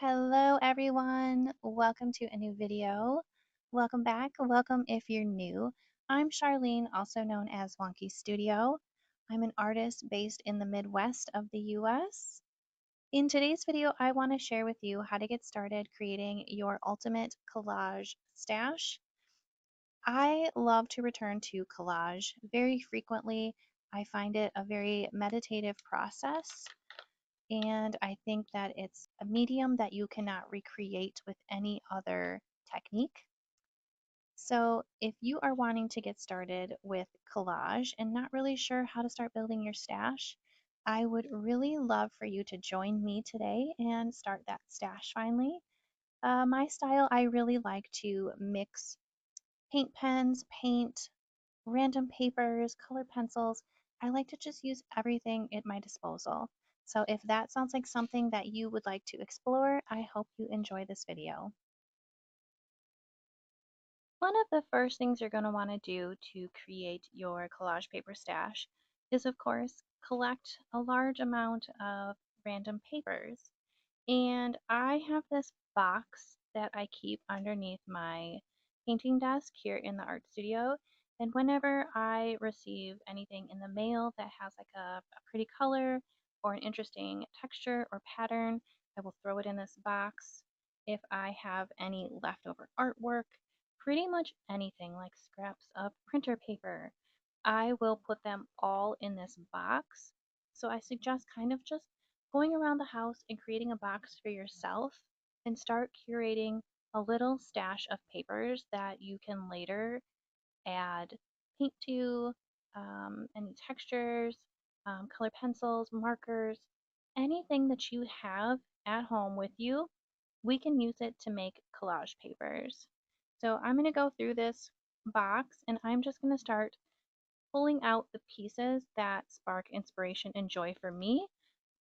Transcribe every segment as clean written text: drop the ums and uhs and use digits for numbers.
Hello everyone, welcome to a new video. Welcome back, welcome if you're new. I'm Charlene, also known as Wonky Studio. I'm an artist based in the Midwest of the US. In today's video, I want to share with you how to get started creating your ultimate collage stash. I love to return to collage very frequently. I find it a very meditative process, and I think that it's a medium that you cannot recreate with any other technique. So, if you are wanting to get started with collage and not really sure how to start building your stash, I would really love for you to join me today and start that stash finally. My style, I really like to mix paint pens, paint, random papers, color pencils. I like to just use everything at my disposal. So if that sounds like something that you would like to explore, I hope you enjoy this video. One of the first things you're going to want to do to create your collage paper stash is, of course, collect a large amount of random papers. And I have this box that I keep underneath my painting desk here in the art studio. And whenever I receive anything in the mail that has like a pretty color or an interesting texture or pattern, I will throw it in this box. If I have any leftover artwork, pretty much anything like scraps of printer paper, I will put them all in this box. So I suggest kind of just going around the house and creating a box for yourself and start curating a little stash of papers that you can later add paint to, any textures, color pencils, markers, anything that you have at home with you. We can use it to make collage papers. So I'm going to go through this box and I'm just going to start pulling out the pieces that spark inspiration and joy for me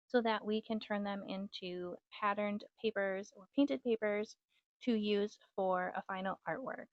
so that we can turn them into patterned papers or painted papers to use for a final artwork.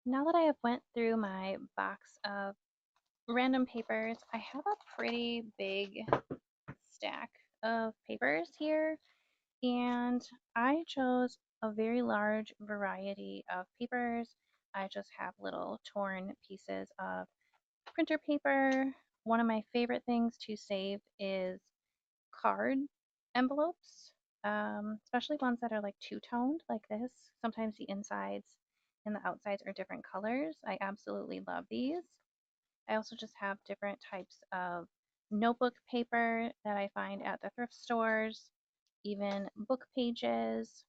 Now that I have went through my box of random papers, I have a pretty big stack of papers here, and I chose a very large variety of papers. I just have little torn pieces of printer paper. One of my favorite things to save is card envelopes, especially ones that are like two-toned like this. Sometimes the insides and the outsides are different colors. I absolutely love these. I also just have different types of notebook paper that I find at the thrift stores, even book pages.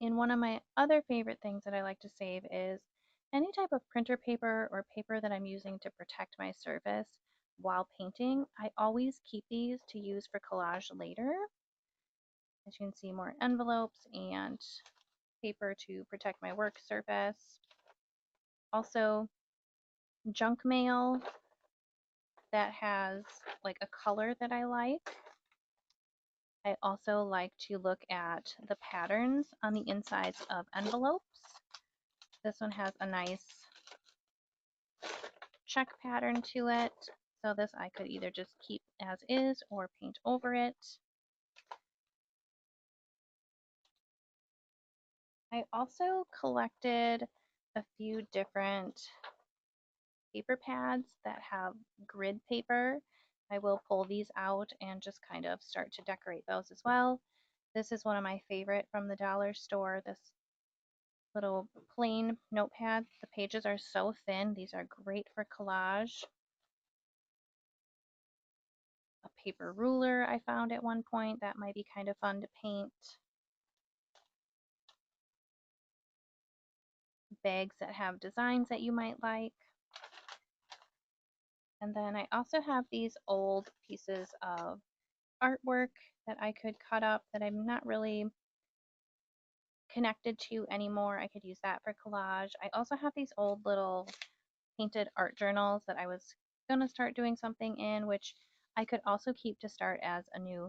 And one of my other favorite things that I like to save is any type of printer paper or paper that I'm using to protect my surface while painting. I always keep these to use for collage later. As you can see, more envelopes and paper to protect my work surface. Also, junk mail that has like a color that I like. I also like to look at the patterns on the insides of envelopes. This one has a nice check pattern to it. So this I could either just keep as is or paint over it. I also collected a few different paper pads that have grid paper. I will pull these out and just kind of start to decorate those as well. This is one of my favorite from the dollar store, this little plain notepad. The pages are so thin. These are great for collage. A paper ruler I found at one point that might be kind of fun to paint. Bags that have designs that you might like. And then I also have these old pieces of artwork that I could cut up that I'm not really connected to anymore, I could use that for collage. I also have these old little painted art journals that I was going to start doing something in, which I could also keep to start as a new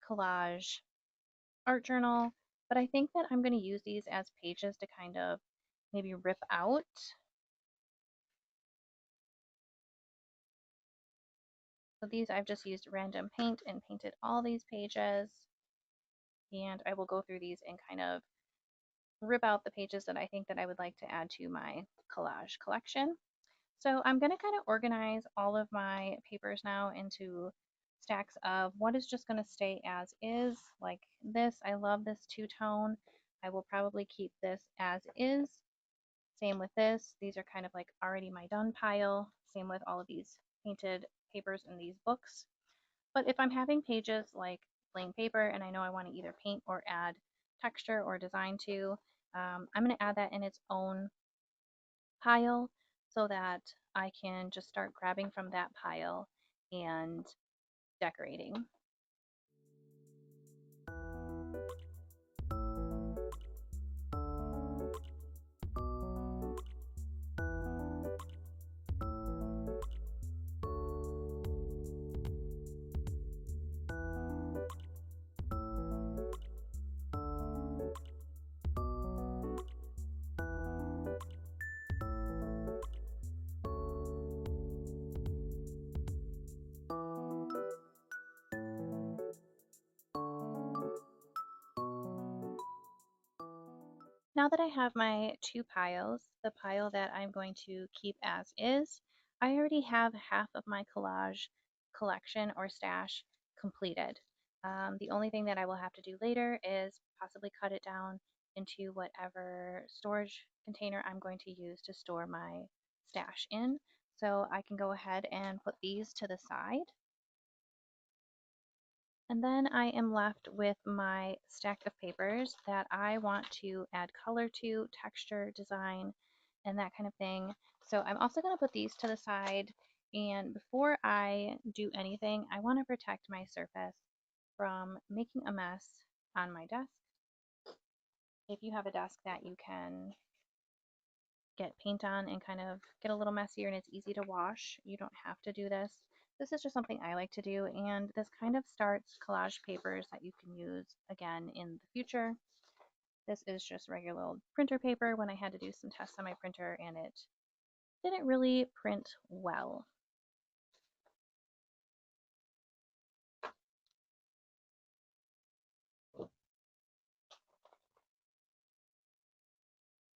collage art journal. But I think that I'm going to use these as pages to kind of maybe rip out. So these I've just used random paint and painted all these pages. And I will go through these and kind of rip out the pages that I think that I would like to add to my collage collection. So I'm going to kind of organize all of my papers now into stacks of what is just going to stay as is, like this. I love this two-tone. I will probably keep this as is. Same with this. These are kind of like already my done pile. Same with all of these painted papers in these books. But if I'm having pages like plain paper and I know I want to either paint or add texture or design to, I'm going to add that in its own pile so that I can just start grabbing from that pile and decorating. Now that I have my two piles, the pile that I'm going to keep as is, I already have half of my collage collection or stash completed. The only thing that I will have to do later is possibly cut it down into whatever storage container I'm going to use to store my stash in. So I can go ahead and put these to the side. And then I am left with my stack of papers that I want to add color to, texture, design, and that kind of thing. So I'm also going to put these to the side. And before I do anything, I want to protect my surface from making a mess on my desk. If you have a desk that you can get paint on and kind of get a little messier and it's easy to wash, you don't have to do this. This is just something I like to do, and this kind of starts collage papers that you can use again in the future. This is just regular old printer paper when I had to do some tests on my printer and it didn't really print well.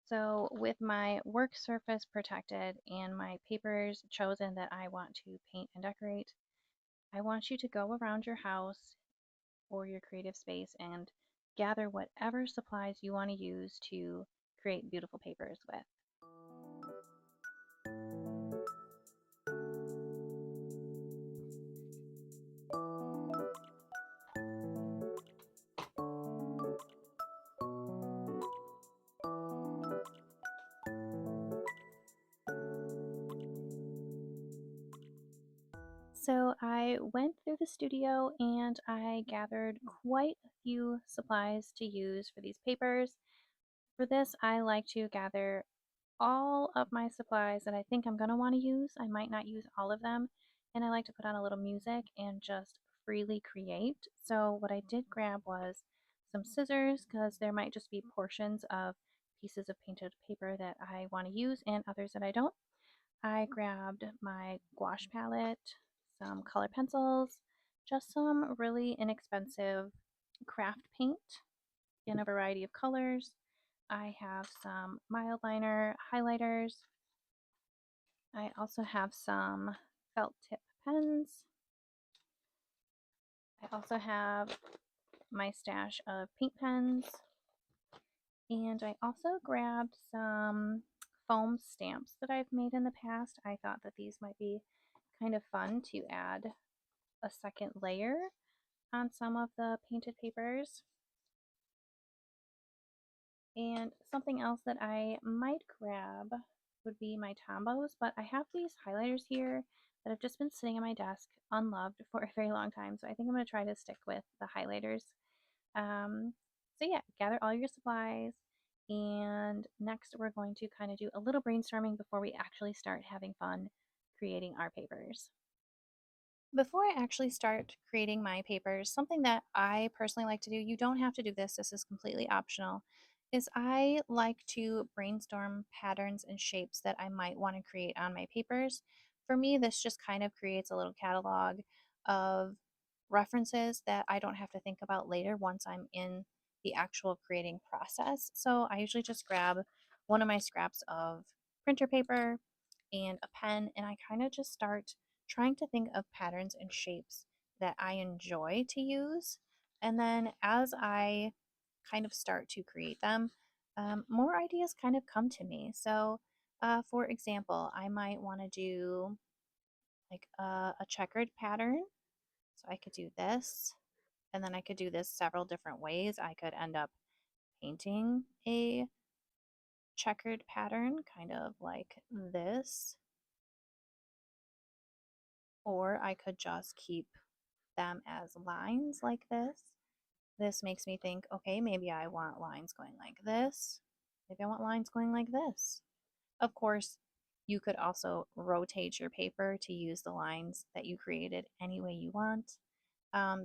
So with my work surface protected and my papers chosen that I want to paint and decorate, I want you to go around your house or your creative space and gather whatever supplies you want to use to create beautiful papers with. So I went through the studio and I gathered quite a few supplies to use for these papers. For this, I like to gather all of my supplies that I think I'm going to want to use. I might not use all of them. And I like to put on a little music and just freely create. So what I did grab was some scissors because there might just be portions of pieces of painted paper that I want to use and others that I don't. I grabbed my gouache palette, some color pencils, just some really inexpensive craft paint in a variety of colors. I have some mild liner highlighters. I also have some felt tip pens. I also have my stash of paint pens. And I also grabbed some foam stamps that I've made in the past. I thought that these might be kind of fun to add a second layer on some of the painted papers. And something else that I might grab would be my Tombos, but I have these highlighters here that have just been sitting on my desk unloved for a very long time. So I think I'm going to try to stick with the highlighters. So yeah, gather all your supplies. And next we're going to kind of do a little brainstorming before we actually start having fun creating our papers. Before I actually start creating my papers, something that I personally like to do, you don't have to do this is completely optional, is I like to brainstorm patterns and shapes that I might want to create on my papers. For me, this just kind of creates a little catalog of references that I don't have to think about later once I'm in the actual creating process. So I usually just grab one of my scraps of printer paper and a pen, and I kind of just start trying to think of patterns and shapes that I enjoy to use. And then as I kind of start to create them, more ideas kind of come to me. So, for example, I might want to do like a checkered pattern. So I could do this, and then I could do this several different ways. I could end up painting a checkered pattern, kind of like this, or I could just keep them as lines like this. This makes me think, okay, maybe I want lines going like this. Maybe I want lines going like this. Of course, you could also rotate your paper to use the lines that you created any way you want.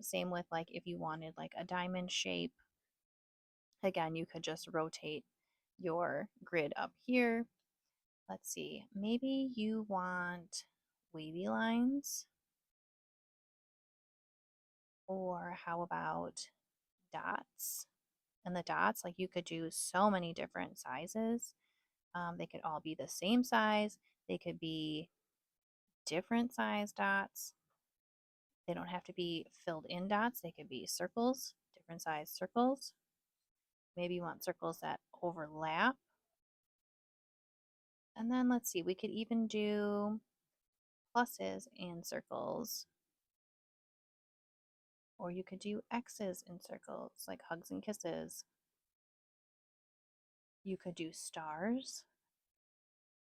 Same with like if you wanted like a diamond shape, again, you could just rotate your grid up here. Let's see, maybe you want wavy lines, or how about dots? And the dots, like you could do so many different sizes. They could all be the same size. They could be different size dots. They don't have to be filled in dots. They could be circles, different size circles. Maybe you want circles that overlap. And then let's see, we could even do pluses and circles. Or you could do X's in circles, like hugs and kisses. You could do stars.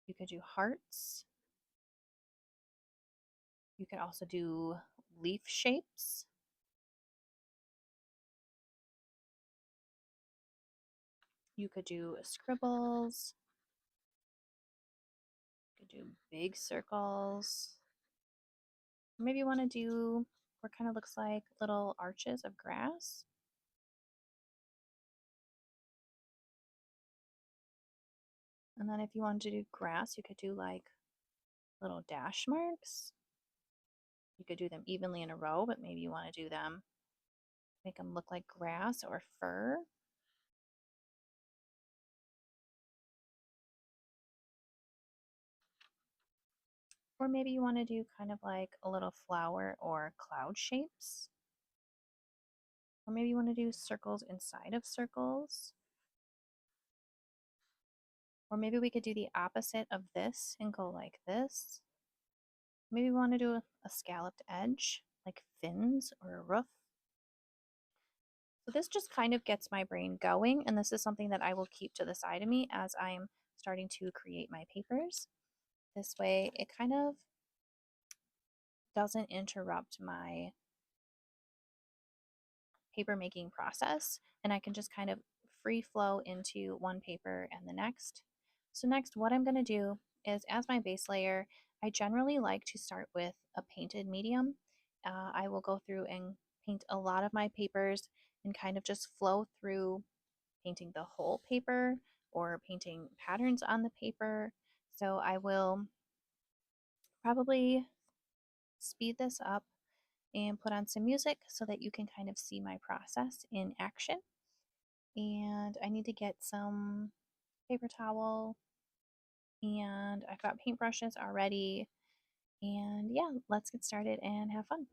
You could do hearts. You could also do leaf shapes. You could do scribbles. You could do big circles. Or maybe you want to do what kind of looks like little arches of grass. And then if you wanted to do grass, you could do like little dash marks. You could do them evenly in a row, but maybe you want to do them, make them look like grass or fur. Or maybe you want to do kind of like a little flower or cloud shapes. Or maybe you want to do circles inside of circles. Or maybe we could do the opposite of this and go like this. Maybe we want to do a scalloped edge, like fins or a roof. So this just kind of gets my brain going, and this is something that I will keep to the side of me as I'm starting to create my papers. This way it kind of doesn't interrupt my paper making process, and I can just kind of free flow into one paper and the next. So next, what I'm going to do is, as my base layer, I generally like to start with a painted medium. I will go through and paint a lot of my papers and kind of just flow through painting the whole paper or painting patterns on the paper. So I will probably speed this up and put on some music so that you can kind of see my process in action. And I need to get some paper towel, and I've got paintbrushes already. And yeah, let's get started and have fun.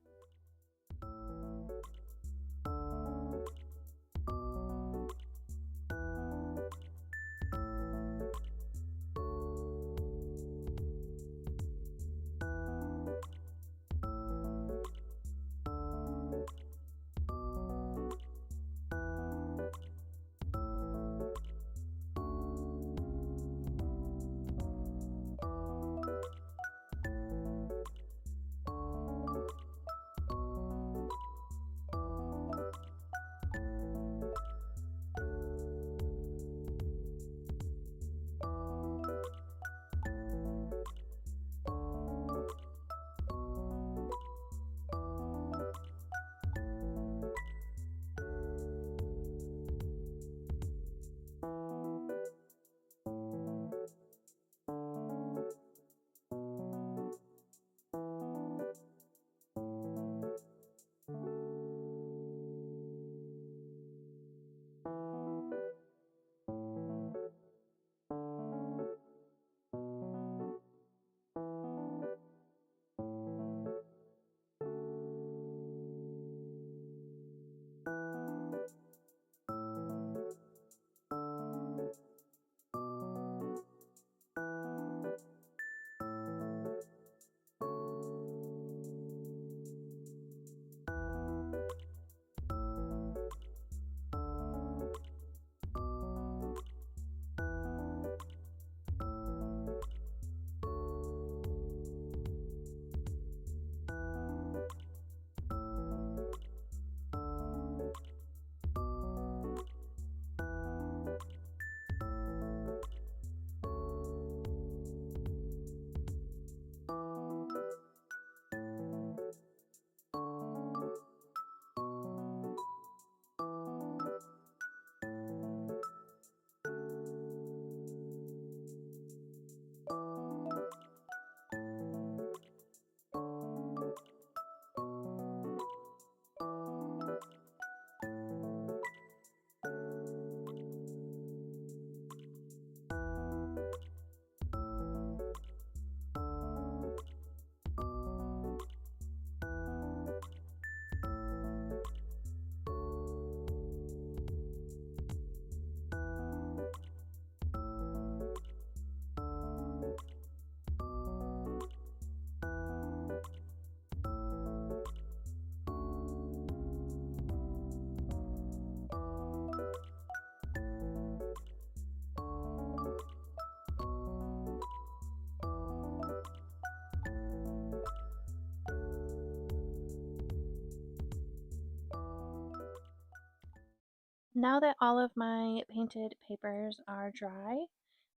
Now that all of my painted papers are dry,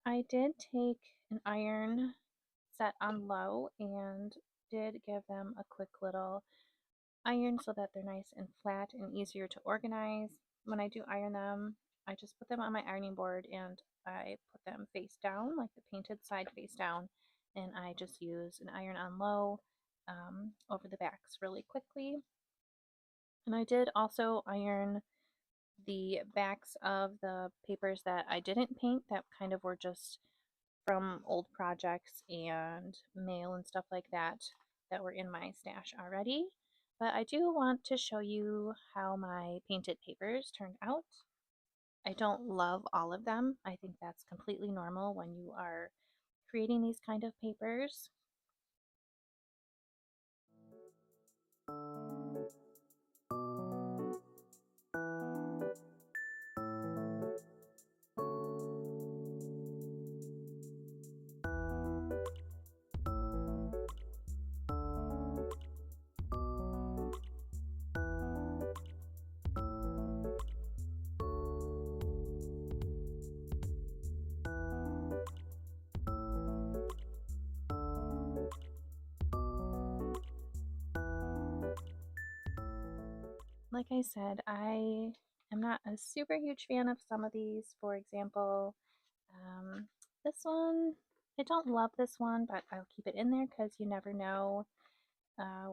I did take an iron set on low and did give them a quick little iron so that they're nice and flat and easier to organize. When I do iron them, I just put them on my ironing board and I put them face down, like the painted side face down, and I just use an iron on low over the backs really quickly. And I did also iron the backs of the papers that I didn't paint that kind of were just from old projects and mail and stuff like that that were in my stash already. But I do want to show you how my painted papers turned out. I don't love all of them. I think that's completely normal when you are creating these kind of papers. Like I said, I am not a super huge fan of some of these. For example, um, this one, I don't love this one, but I'll keep it in there because you never know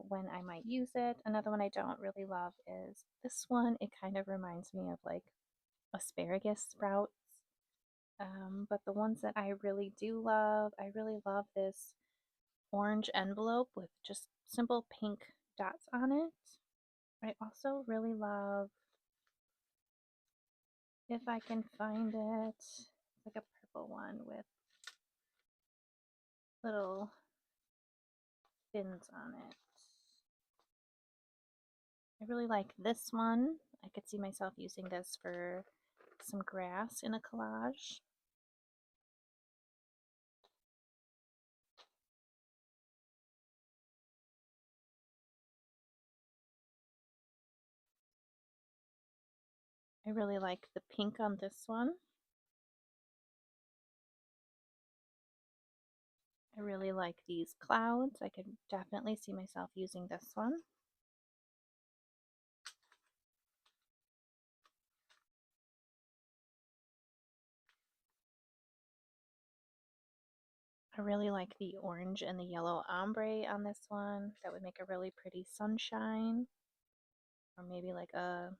when I might use it. Another one I don't really love is this one. It kind of reminds me of like asparagus sprouts. But the ones that I really do love, I really love this orange envelope with just simple pink dots on it. I also really love, if I can find it, it's like a purple one with little fins on it. I really like this one. I could see myself using this for some grass in a collage. I really like the pink on this one. I really like these clouds. I could definitely see myself using this one. I really like the orange and the yellow ombre on this one. That would make a really pretty sunshine, or maybe like a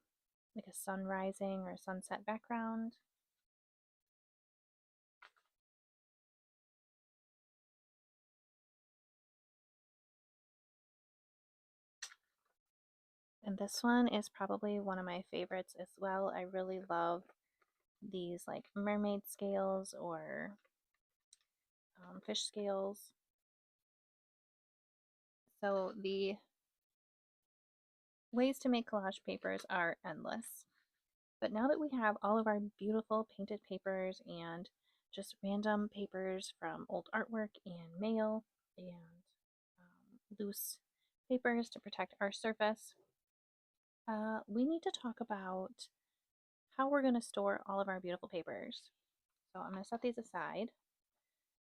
sun rising or sunset background. And this one is probably one of my favorites as well. I really love these like mermaid scales or fish scales. So the ways to make collage papers are endless. But now that we have all of our beautiful painted papers and just random papers from old artwork and mail and loose papers to protect our surface, we need to talk about how we're going to store all of our beautiful papers. So I'm going to set these aside.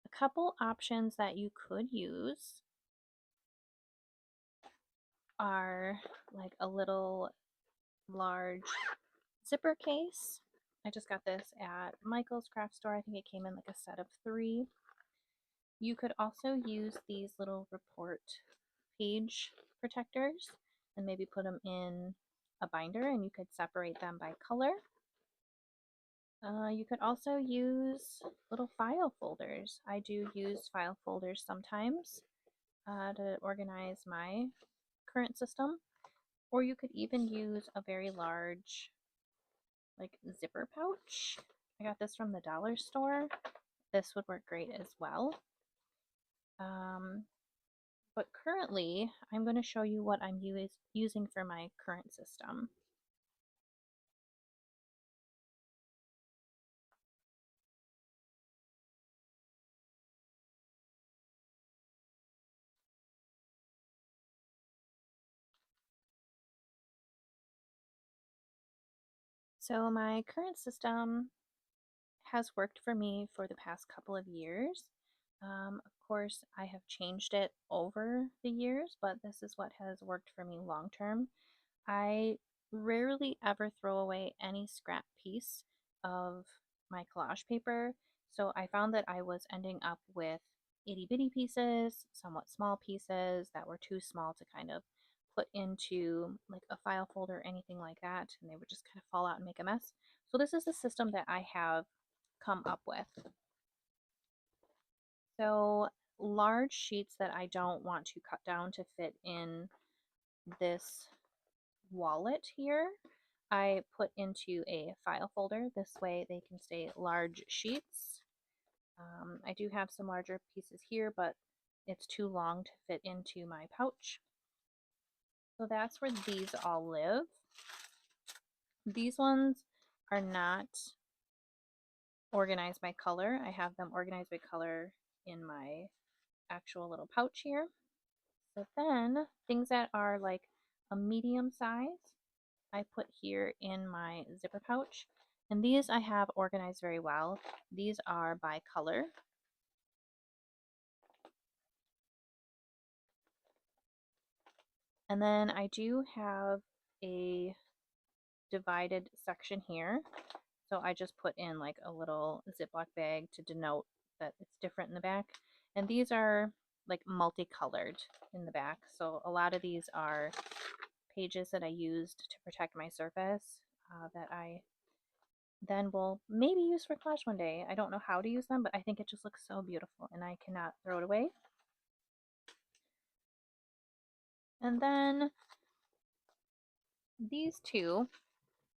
A couple options that you could use are like a little large zipper case. I just got this at Michael's craft store. I think it came in like a set of 3. You could also use these little report page protectors and maybe put them in a binder and you could separate them by color. You could also use little file folders. I do use file folders sometimes to organize my current system. Or you could even use a very large like zipper pouch. I got this from the dollar store. This would work great as well. But currently, I'm going to show you what I'm using for my current system. So my current system has worked for me for the past couple of years. Of course, I have changed it over the years, but this is what has worked for me long term. I rarely ever throw away any scrap piece of my collage paper, so I found that I was ending up with itty bitty pieces, somewhat small pieces that were too small to kind of put into like a file folder or anything like that, and they would just kind of fall out and make a mess. So this is the system that I have come up with. So large sheets that I don't want to cut down to fit in this wallet here, I put into a file folder. This way they can stay large sheets. I do have some larger pieces here, but it's too long to fit into my pouch. So that's where these all live. These ones are not organized by color. I have them organized by color in my actual little pouch here. So then things that are like a medium size, I put here in my zipper pouch. And these I have organized very well. These are by color. And then I do have a divided section here. So I just put in like a little Ziploc bag to denote that it's different in the back. And these are like multicolored in the back. So a lot of these are pages that I used to protect my surface that I then will maybe use for collage one day. I don't know how to use them, but I think it just looks so beautiful and I cannot throw it away. And then these two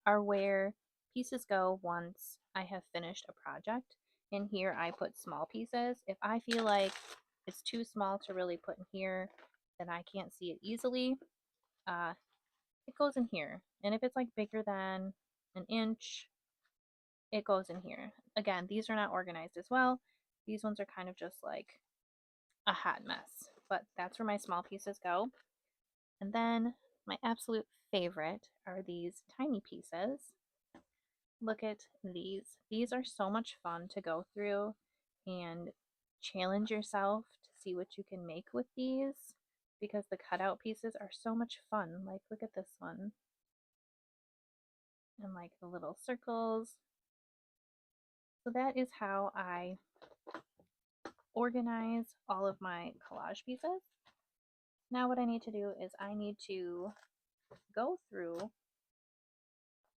are where pieces go once I have finished a project. In here I put small pieces. If I feel like it's too small to really put in here, then I can't see it easily, it goes in here. And if it's like bigger than an inch, it goes in here. Again, these are not organized as well. These ones are kind of just like a hot mess, but that's where my small pieces go. And then my absolute favorite are these tiny pieces. Look at these. These are so much fun to go through and challenge yourself to see what you can make with these because the cutout pieces are so much fun. Like, look at this one. And like the little circles. So that is how I organize all of my collage pieces. Now what I need to do is I need to go through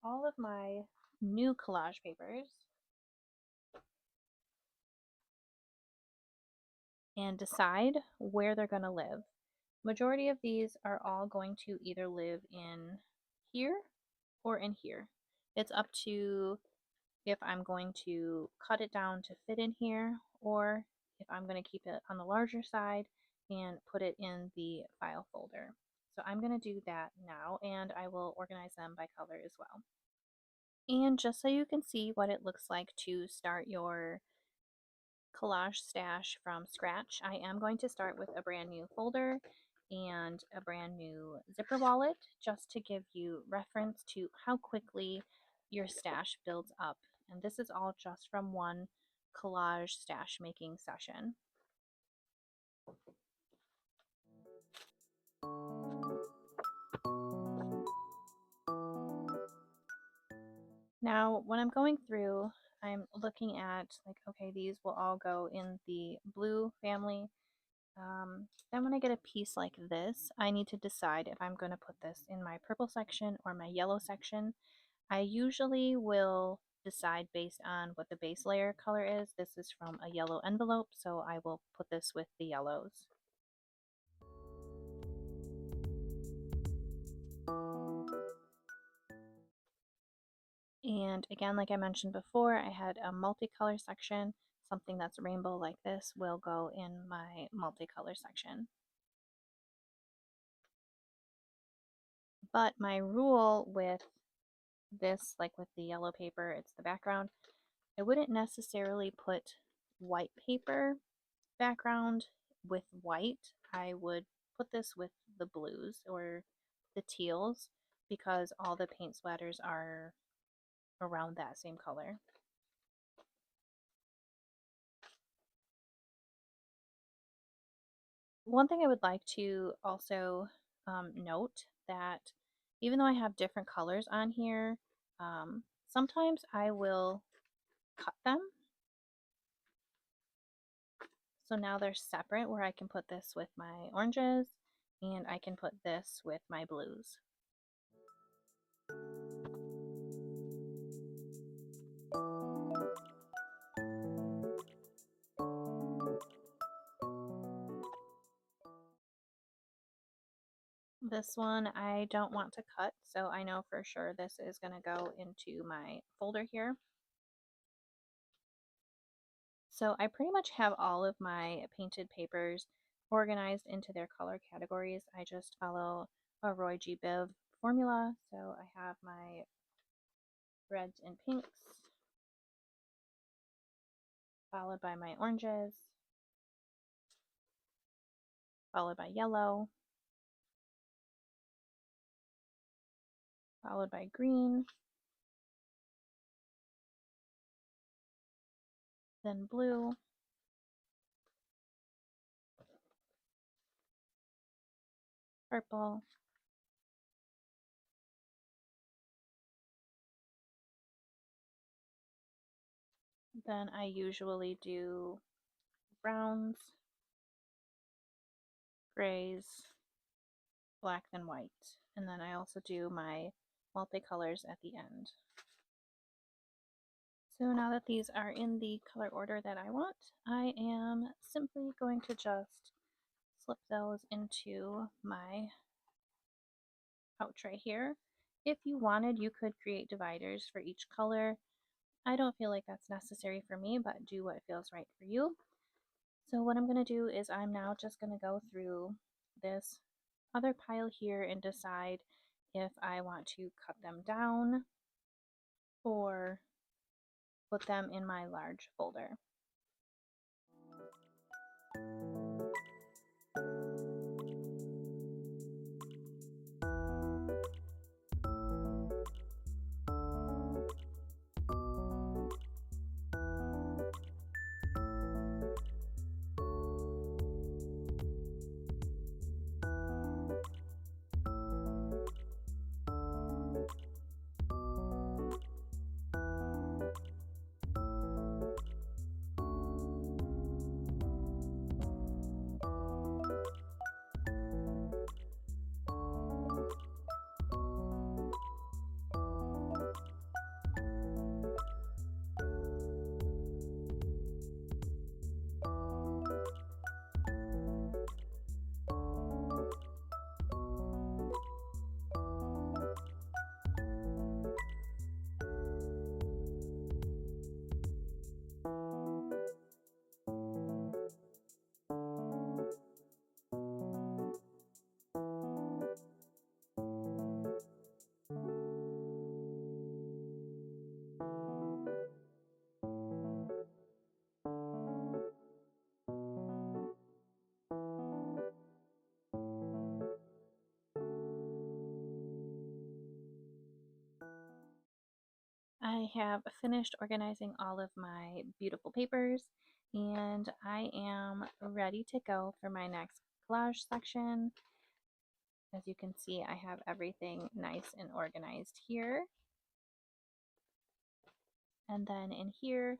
all of my new collage papers and decide where they're going to live. Majority of these are all going to either live in here or in here. It's up to if I'm going to cut it down to fit in here or if I'm going to keep it on the larger side and put it in the file folder. So I'm going to do that now and I will organize them by color as well. And just so you can see what it looks like to start your collage stash from scratch, I am going to start with a brand new folder and a brand new zipper wallet just to give you reference to how quickly your stash builds up. And this is all just from one collage stash making session. Now, when I'm going through, I'm looking at like, okay, these will all go in the blue family. Then when I get a piece like this, I need to decide if I'm going to put this in my purple section or my yellow section. I usually will decide based on what the base layer color is. This is from a yellow envelope, so I will put this with the yellows. And again, like I mentioned before, I had a multicolor section. Something that's rainbow like this will go in my multicolor section. But my rule with this, like with the yellow paper, it's the background. I wouldn't necessarily put white paper background with white. I would put this with the blues or the teals because all the paint splatters are around that same color. One thing I would like to also note that even though I have different colors on here, sometimes I will cut them. So now they're separate where I can put this with my oranges and I can put this with my blues. This one I don't want to cut, so I know for sure this is going to go into my folder here. So I pretty much have all of my painted papers organized into their color categories. I just follow a Roy G. Biv formula. So I have my reds and pinks, followed by my oranges, followed by yellow, followed by green, then blue, purple, then I usually do browns, grays, black, and white. And then I also do my multicolors at the end. So now that these are in the color order that I want, I am simply going to just slip those into my pouch right here. If you wanted, you could create dividers for each color. I don't feel like that's necessary for me, but do what feels right for you. So what I'm going to do is I'm now just going to go through this other pile here and decide if I want to cut them down or put them in my large folder. I have finished organizing all of my beautiful papers and I am ready to go for my next collage section. As you can see, I have everything nice and organized here. And then in here,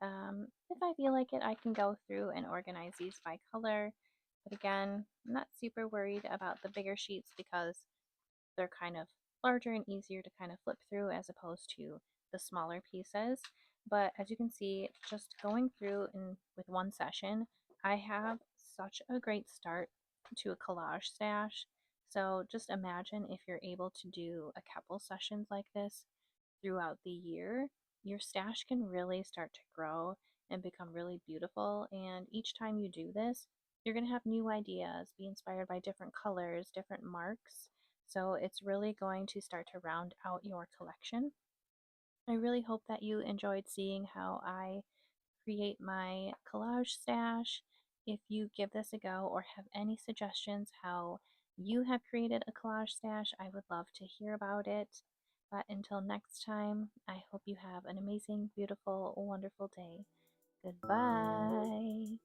if I feel like it, I can go through and organize these by color. But again, I'm not super worried about the bigger sheets because they're kind of larger and easier to kind of flip through as opposed to the smaller pieces. But as you can see, just going through and with one session, I have such a great start to a collage stash. So just imagine if you're able to do a couple sessions like this throughout the year, your stash can really start to grow and become really beautiful. And each time you do this, you're going to have new ideas, be inspired by different colors, different marks. So it's really going to start to round out your collection. I really hope that you enjoyed seeing how I create my collage stash. If you give this a go or have any suggestions how you have created a collage stash, I would love to hear about it. But until next time, I hope you have an amazing, beautiful, wonderful day. Goodbye.